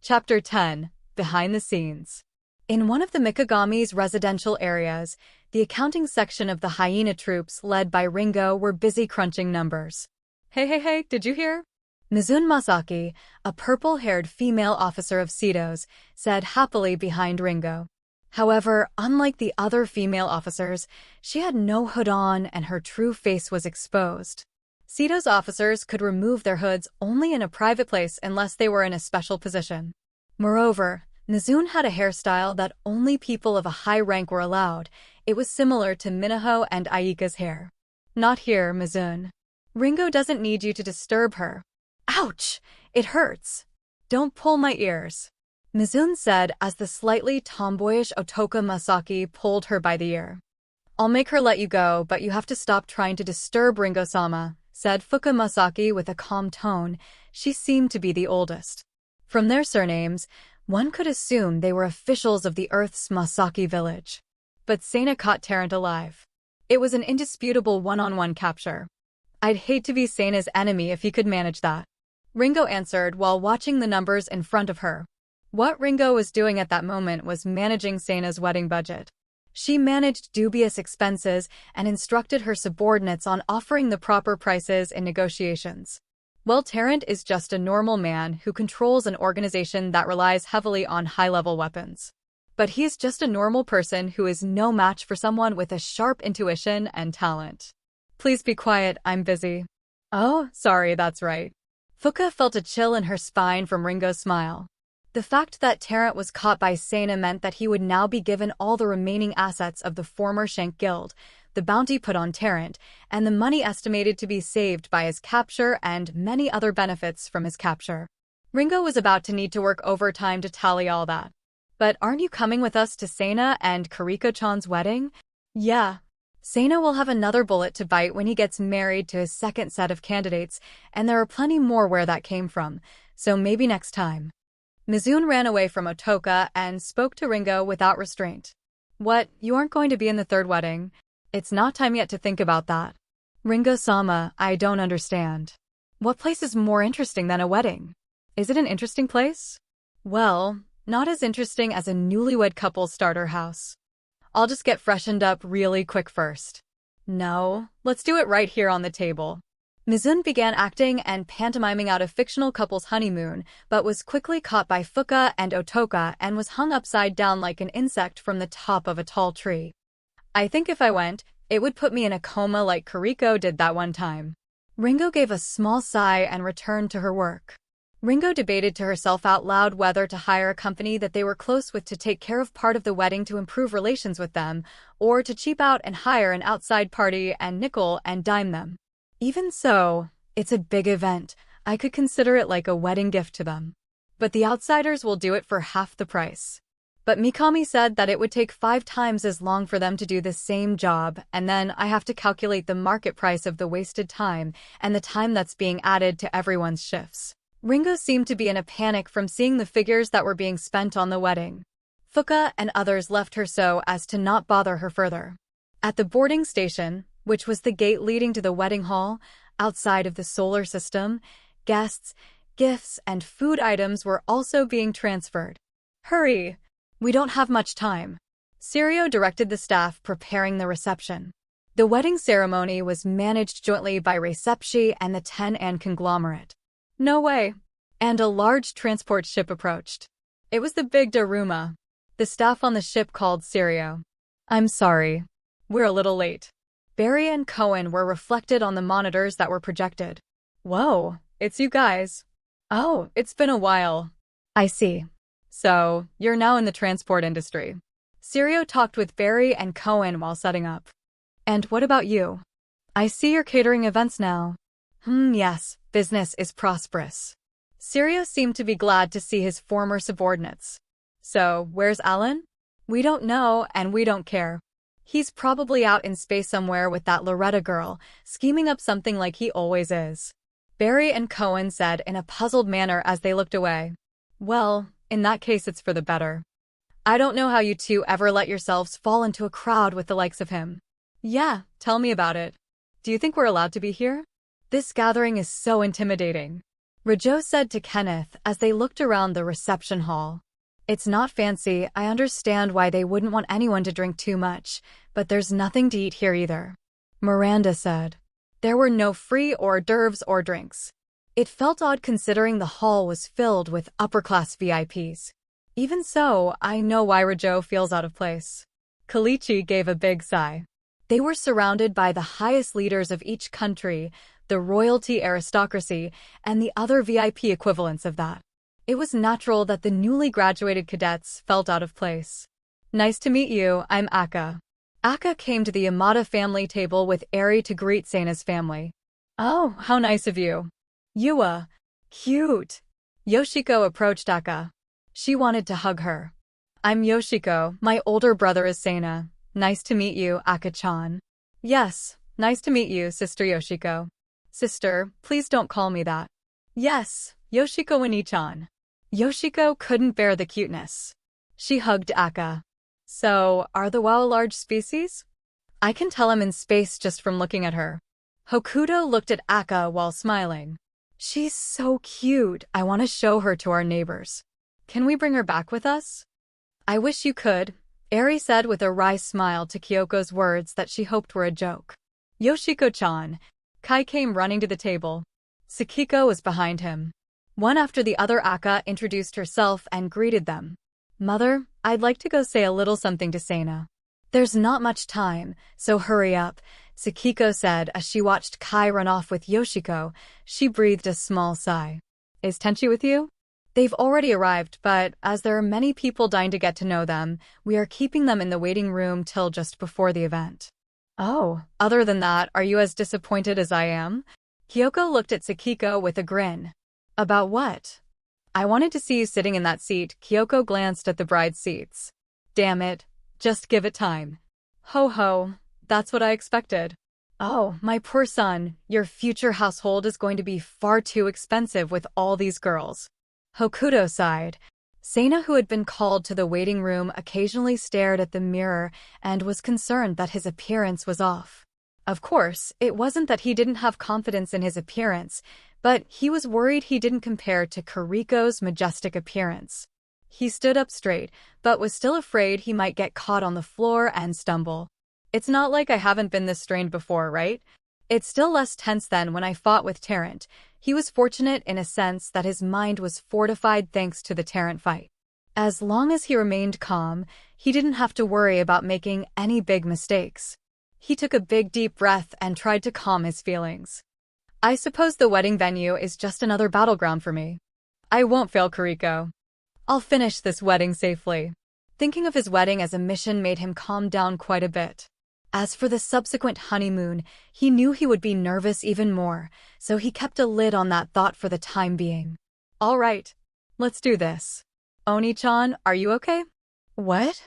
Chapter 10. Behind the Scenes. In one of the Mikagami's residential areas, the accounting section of the hyena troops led by Ringo were busy crunching numbers. Hey, did you hear? Mizune Masaki, a purple-haired female officer of Seto's, said happily behind Ringo. However, unlike the other female officers, she had no hood on and her true face was exposed. Seto's officers could remove their hoods only in a private place unless they were in a special position. Moreover, Mizune had a hairstyle that only people of a high rank were allowed. It was similar to Minaho and Aika's hair. Not here, Mizune. Ringo doesn't need you to disturb her. Ouch! It hurts. Don't pull my ears, Mizune said as the slightly tomboyish Otoka Masaki pulled her by the ear. I'll make her let you go, but you have to stop trying to disturb Ringo-sama, said Fuka Masaki with a calm tone. She seemed to be the oldest. From their surnames, one could assume they were officials of the Earth's Masaki village. But Sana caught Tarrant alive. It was an indisputable one-on-one capture. I'd hate to be Sana's enemy if he could manage that, Ringo answered while watching the numbers in front of her. What Ringo was doing at that moment was managing Sana's wedding budget. She managed dubious expenses and instructed her subordinates on offering the proper prices in negotiations. Well, Tarrant is just a normal man who controls an organization that relies heavily on high-level weapons. But he's just a normal person who is no match for someone with a sharp intuition and talent. Please be quiet, I'm busy. Oh, sorry, that's right. Fuka felt a chill in her spine from Ringo's smile. The fact that Tarrant was caught by Sana meant that he would now be given all the remaining assets of the former Shank Guild, the bounty put on Tarrant, and the money estimated to be saved by his capture and many other benefits from his capture. Ringo was about to need to work overtime to tally all that. But aren't you coming with us to Sana and Kariko-chan's wedding? Yeah. Sana will have another bullet to bite when he gets married to his second set of candidates, and there are plenty more where that came from, so maybe next time. Mizune ran away from Otoka and spoke to Ringo without restraint. What, you aren't going to be in the third wedding? It's not time yet to think about that. Ringo-sama, I don't understand. What place is more interesting than a wedding? Is it an interesting place? Well, not as interesting as a newlywed couple's starter house. I'll just get freshened up really quick first. No, let's do it right here on the table. Mizune began acting and pantomiming out a fictional couple's honeymoon, but was quickly caught by Fuka and Otoka and was hung upside down like an insect from the top of a tall tree. I think if I went, it would put me in a coma like Kariko did that one time. Ringo gave a small sigh and returned to her work. Ringo debated to herself out loud whether to hire a company that they were close with to take care of part of the wedding to improve relations with them, or to cheap out and hire an outside party and nickel and dime them. Even so, it's a big event. I could consider it like a wedding gift to them. But the outsiders will do it for half the price. But Mikami said that it would take 5 times as long for them to do the same job, and then I have to calculate the market price of the wasted time and the time that's being added to everyone's shifts. Ringo seemed to be in a panic from seeing the figures that were being spent on the wedding. Fuka and others left her so as to not bother her further. At the boarding station, which was the gate leading to the wedding hall, outside of the solar system, guests, gifts, and food items were also being transferred. Hurry! We don't have much time. Sirio directed the staff preparing the reception. The wedding ceremony was managed jointly by Recepshi and the Ten-An conglomerate. No way. And a large transport ship approached. It was the big Daruma. The staff on the ship called Sirio. I'm sorry. We're a little late. Barry and Cohen were reflected on the monitors that were projected. Whoa, it's you guys. Oh, it's been a while. I see. So, you're now in the transport industry. Sirio talked with Barry and Cohen while setting up. And what about you? I see you're catering events now. Yes, business is prosperous. Sirio seemed to be glad to see his former subordinates. So, where's Alan? We don't know, and we don't care. He's probably out in space somewhere with that Loretta girl, scheming up something like he always is. Barry and Cohen said in a puzzled manner as they looked away. Well, in that case it's for the better. I don't know how you two ever let yourselves fall into a crowd with the likes of him. Yeah, tell me about it. Do you think we're allowed to be here? This gathering is so intimidating. Rajo said to Kenneth as they looked around the reception hall. It's not fancy, I understand why they wouldn't want anyone to drink too much, but there's nothing to eat here either. Miranda said. There were no free hors d'oeuvres or drinks. It felt odd considering the hall was filled with upper-class VIPs. Even so, I know why Rajo feels out of place. Kalichi gave a big sigh. They were surrounded by the highest leaders of each country, the royalty aristocracy, and the other VIP equivalents of that. It was natural that the newly graduated cadets felt out of place. Nice to meet you, I'm Akka. Akka came to the Yamada family table with Eri to greet Seina's family. Oh, how nice of you. Yua. Cute. Yoshiko approached Akka. She wanted to hug her. I'm Yoshiko, my older brother is Seina. Nice to meet you, Akka-chan. Yes, nice to meet you, Sister Yoshiko. Sister, please don't call me that. Yes, Yoshiko Oni-chan. Yoshiko couldn't bear the cuteness. She hugged Akka. So, are the WoW a large species? I can tell I'm in space just from looking at her. Hokuto looked at Akka while smiling. She's so cute, I want to show her to our neighbors. Can we bring her back with us? I wish you could, Eri said with a wry smile to Kyoko's words that she hoped were a joke. Yoshiko-chan. Kai came running to the table. Sakiko was behind him. One after the other, Akka introduced herself and greeted them. Mother, I'd like to go say a little something to Seina. There's not much time, so hurry up, Sakiko said as she watched Kai run off with Yoshiko. She breathed a small sigh. Is Tenchi with you? They've already arrived, but as there are many people dying to get to know them, we are keeping them in the waiting room till just before the event. Oh, other than that, are you as disappointed as I am? Kyoko looked at Sakiko with a grin. About what? I wanted to see you sitting in that seat. Kyoko glanced at the bride's seats. Damn it. Just give it time. Ho ho, that's what I expected. Oh, my poor son, your future household is going to be far too expensive with all these girls. Hokuto sighed. Seina, who had been called to the waiting room, occasionally stared at the mirror and was concerned that his appearance was off. Of course, it wasn't that he didn't have confidence in his appearance, but he was worried he didn't compare to Kariko's majestic appearance. He stood up straight, but was still afraid he might get caught on the floor and stumble. It's not like I haven't been this strained before, right? It's still less tense than when I fought with Tarrant. He was fortunate in a sense that his mind was fortified thanks to the Tarrant fight. As long as he remained calm, he didn't have to worry about making any big mistakes. He took a big deep breath and tried to calm his feelings. I suppose the wedding venue is just another battleground for me. I won't fail, Kariko. I'll finish this wedding safely. Thinking of his wedding as a mission made him calm down quite a bit. As for the subsequent honeymoon, he knew he would be nervous even more, so he kept a lid on that thought for the time being. All right, let's do this. Oni-chan, are you okay? What?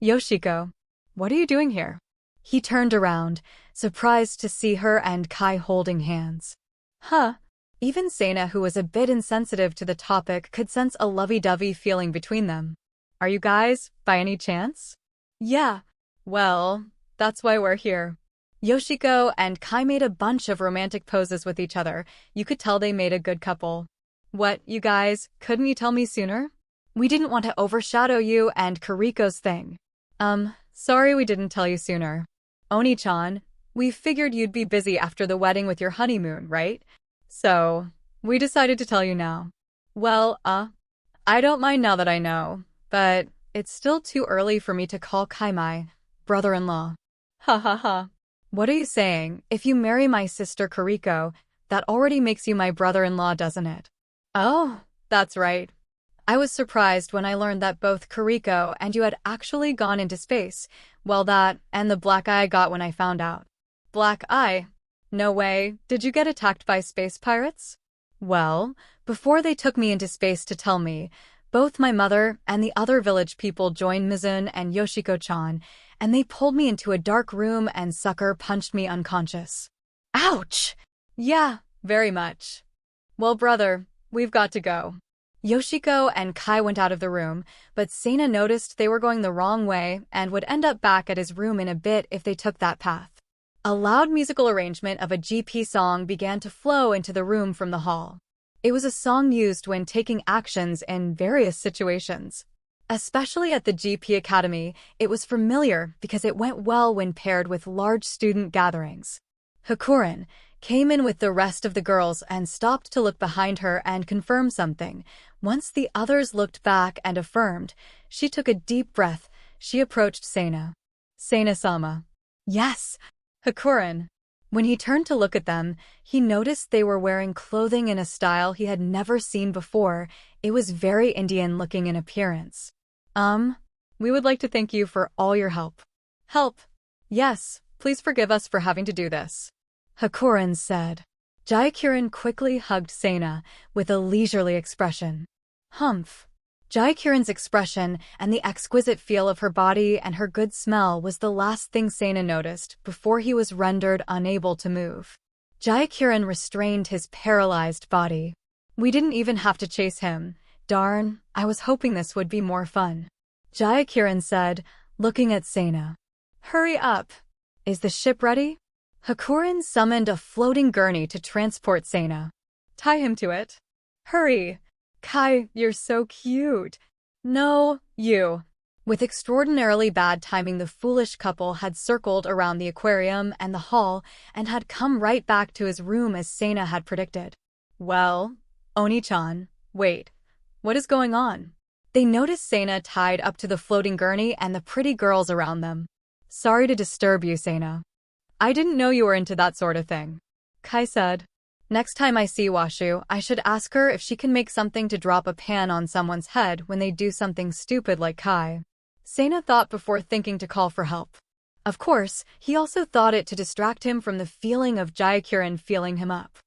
Yoshiko, what are you doing here? He turned around, surprised to see her and Kai holding hands. Huh. Even Seina, who was a bit insensitive to the topic, could sense a lovey-dovey feeling between them. Are you guys, by any chance? Yeah. Well, that's why we're here. Yoshiko and Kai made a bunch of romantic poses with each other. You could tell they made a good couple. What, you guys, couldn't you tell me sooner? We didn't want to overshadow you and Kariko's thing. Sorry we didn't tell you sooner. Oni-chan, we figured you'd be busy after the wedding with your honeymoon, right? So, we decided to tell you now. Well, I don't mind now that I know, but it's still too early for me to call Kai my brother-in-law. Ha ha ha. What are you saying? If you marry my sister Kariko, that already makes you my brother-in-law, doesn't it? Oh, that's right. I was surprised when I learned that both Kariko and you had actually gone into space. Well, that and the black eye I got when I found out. Black eye? No way. Did you get attacked by space pirates? Well, before they took me into space to tell me, both my mother and the other village people joined Mizun and Yoshiko-chan, and they pulled me into a dark room and sucker punched me unconscious. Ouch! Yeah, very much. Well, brother, we've got to go. Yoshiko and Kai went out of the room, but Seina noticed they were going the wrong way and would end up back at his room in a bit if they took that path. A loud musical arrangement of a GP song began to flow into the room from the hall. It was a song used when taking actions in various situations. Especially at the GP Academy, it was familiar because it went well when paired with large student gatherings. Hakurin came in with the rest of the girls and stopped to look behind her and confirm something. Once the others looked back and affirmed, she took a deep breath. She approached Seina. Seina-sama. Yes. Hakurin. When he turned to look at them, he noticed they were wearing clothing in a style he had never seen before. It was very Indian-looking in appearance. We would like to thank you for all your help. Help? Yes, please forgive us for having to do this. Hakurin said. Jaikirin quickly hugged Seina with a leisurely expression. Humph. Jaikirin's expression and the exquisite feel of her body and her good smell was the last thing Seina noticed before he was rendered unable to move. Jaikirin restrained his paralyzed body. We didn't even have to chase him. Darn, I was hoping this would be more fun. Jaikirin said, looking at Seina. Hurry up. Is the ship ready? Hakurin summoned a floating gurney to transport Seina. Tie him to it. Hurry. Kai, you're so cute. No, you. With extraordinarily bad timing, the foolish couple had circled around the aquarium and the hall and had come right back to his room as Seina had predicted. Well, Oni-chan, wait. What is going on? They noticed Seina tied up to the floating gurney and the pretty girls around them. Sorry to disturb you, Seina. I didn't know you were into that sort of thing. Kai said. Next time I see Washu, I should ask her if she can make something to drop a pan on someone's head when they do something stupid like Kai. Seina thought before thinking to call for help. Of course, he also thought it to distract him from the feeling of Jaikirin feeling him up.